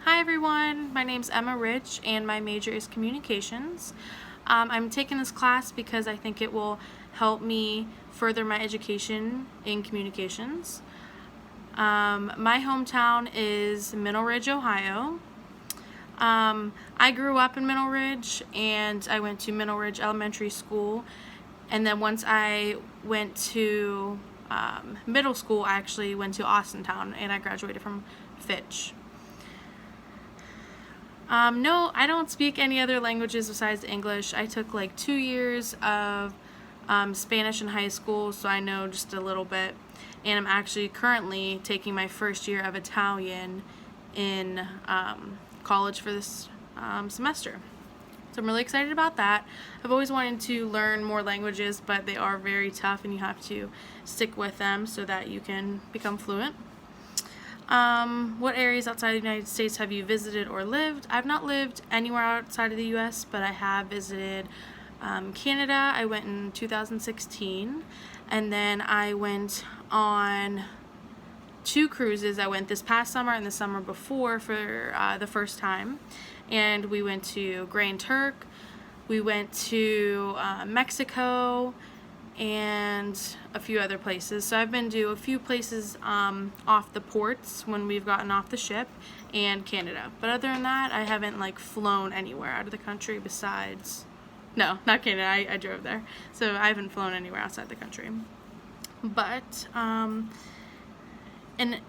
Hi everyone, my name's Emma Rich and my major is communications. I'm taking this class because I think it will help me further my education in communications. My hometown is Middle Ridge, Ohio. I grew up in Middle Ridge and I went to Middle Ridge Elementary School, and then once I went to middle school, I actually went to Austintown and I graduated from Fitch. No, I don't speak any other languages besides English. I took like 2 years of Spanish in high school, so I know just a little bit. And I'm actually currently taking my first year of Italian in college for this semester. So I'm really excited about that. I've always wanted to learn more languages, but they are very tough and you have to stick with them so that you can become fluent. What areas outside the United States have you visited or lived? I've not lived anywhere outside of the U.S., but I have visited Canada. I went in 2016, and then I went on 2 cruises. I went this past summer and the summer before for the first time, and we went to Grand Turk, we went to Mexico, and a few other places. So I've been to a few places off the ports when we've gotten off the ship, and Canada. But other than that, I haven't like flown anywhere out of the country besides, no, not Canada, I drove there. So I haven't flown anywhere outside the country. But an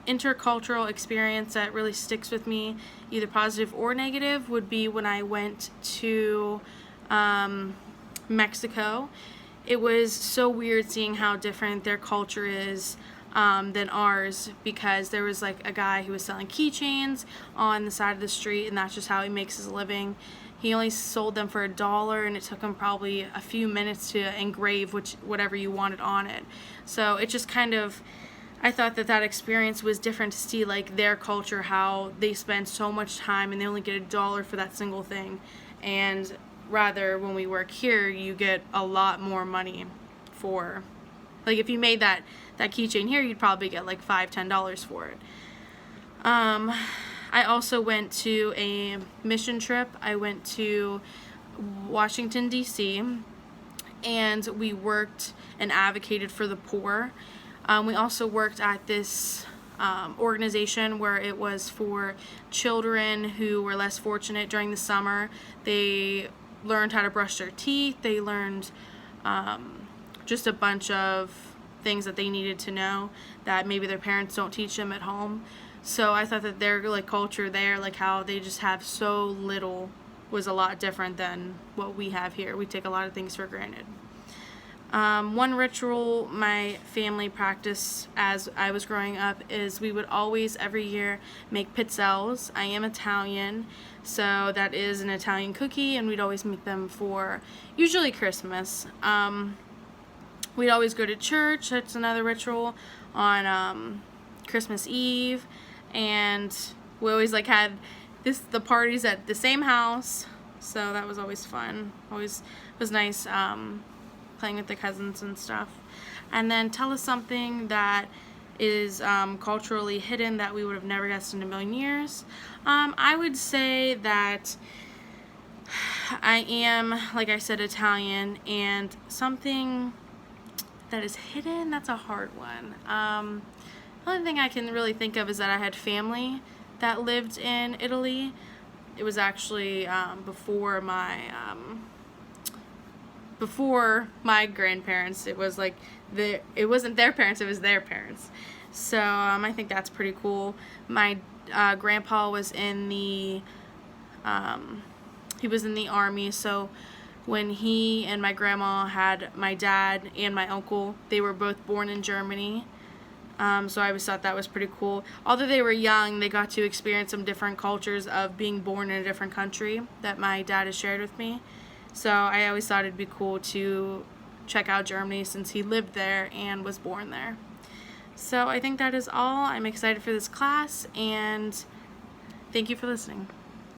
intercultural experience that really sticks with me, either positive or negative, would be when I went to Mexico. It was so weird seeing how different their culture is than ours, because there was like a guy who was selling keychains on the side of the street, and that's just how he makes his living. He only sold them for $1, and it took him probably a few minutes to engrave whatever you wanted on it. So it just kind of, I thought that experience was different to see like their culture, how they spend so much time and they only get $1 for that single thing. And rather, when we work here, you get a lot more money for, like, if you made that keychain here, you'd probably get like $5-10 for it. I also went to a mission trip. I went to Washington, D.C., and we worked and advocated for the poor. We also worked at this organization where it was for children who were less fortunate during the summer. They learned how to brush their teeth. They learned just a bunch of things that they needed to know that maybe their parents don't teach them at home. So I thought that their like culture there, like how they just have so little, was a lot different than what we have here. We take a lot of things for granted. One ritual my family practiced as I was growing up is we would always, every year, make pizzelles. I am Italian, so that is an Italian cookie, and we'd always make them for usually Christmas. We'd always go to church. That's another ritual on Christmas Eve, and we always like had the parties at the same house, so that was always fun. Always was nice. Playing with the cousins and stuff. And then tell us something that is culturally hidden that we would have never guessed in a million years. I would say that I am, like I said, Italian, and something that is hidden, that's a hard one. The only thing I can really think of is that I had family that lived in Italy. It was actually before my grandparents. It was like it wasn't their parents, it was their parents. So I think that's pretty cool. My grandpa was in the he was in the army, so when he and my grandma had my dad and my uncle, they were both born in Germany. So I always thought that was pretty cool. Although they were young, they got to experience some different cultures of being born in a different country that my dad has shared with me. So I always thought it'd be cool to check out Germany since he lived there and was born there. So I think that is all. I'm excited for this class, and thank you for listening.